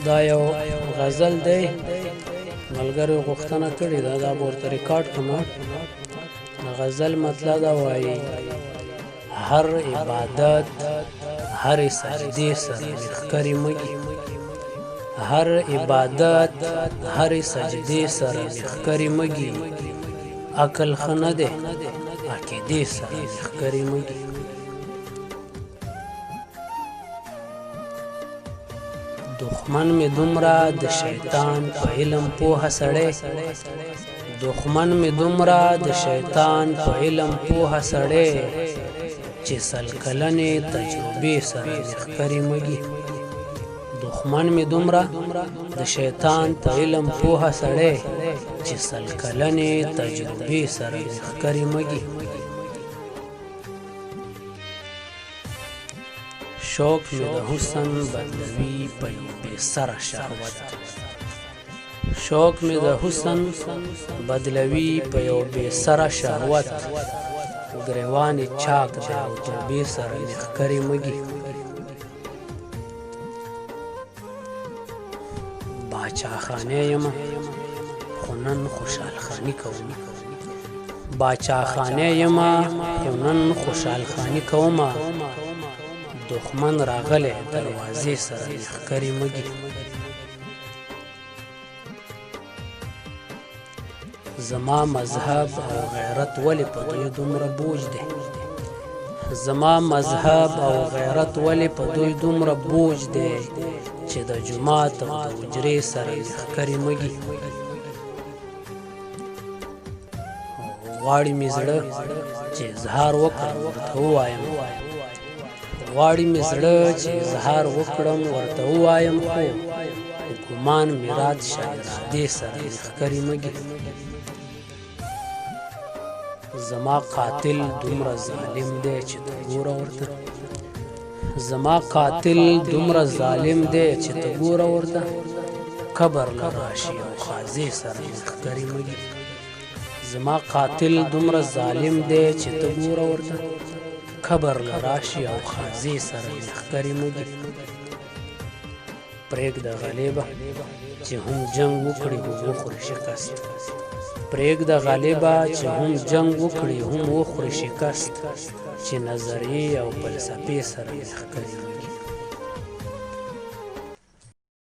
دا یو غزل دی، ملګرو غوښتنه کړې ده دا به ورته ریکارډ کړم. د غزل مطلب دا وایي: هر عبادت هر سجدې سره ښکاري مګي، هر عبادت هر سجدې سره ښکاري مګي، عقل ښه نه دی عقیدې سره ښکاري مګي. دښمن مې دومره د شیطان په علم پوهه سړی، دښمن مې دومره د شیطان په علم پوهه سړی، چې سل کلنې تجربې سره ښکاري مګي. دښمن مې دومره د شیطان په علم پوهه سړی، چې سل کلنې تجربې سره ښکاري مګي. شوق مې د حسن بدلوي په یو بې سره شهوت، شوق مې د حسن بدلوي په یو بې سره شهوت، ګریوان چاک دی او توبې سره ښکاري مګي. باچا خانه یم خو نن خوشحال خاني کوم، باچا خانه یم خو نن خوشحال خاني کوم، دښمن راغلی دروازې سره ښکاري مګي. زما مذهب او غیرت ولې په دوی دومره بوج دی، زما مذهب او غیرت ولې په دوی دومره بوج دی، چې د جومات او د حجرې سره ښکاري مګي. غواړي مې زړه چې اظهار وکړم ورته ووایم، غواړي مې زړه چې اظهار وکړم ورته ووایم، خو ګمان مې رات شه ارادې سره ښکاري مګي. زما قاتل دومره ظالم دی چې ته ګوره ورته، زما قاتل دومره ظالم دی چې ته ګوره ورته، قبر له راشي او خازې سره ښکاري مګي. زما قاتل دومره ظالم دی چې ته ګوره ورته، قبر له راشي او خازې سره ښکاري مګي. پرېږده غالبه چې هم جنګ وکړي هم وخوري شکست، پرېږده غالبه چې هم جنګ وکړي هم وخوري شکست، چې نظریې او فلسفې سره ښکاري مګي.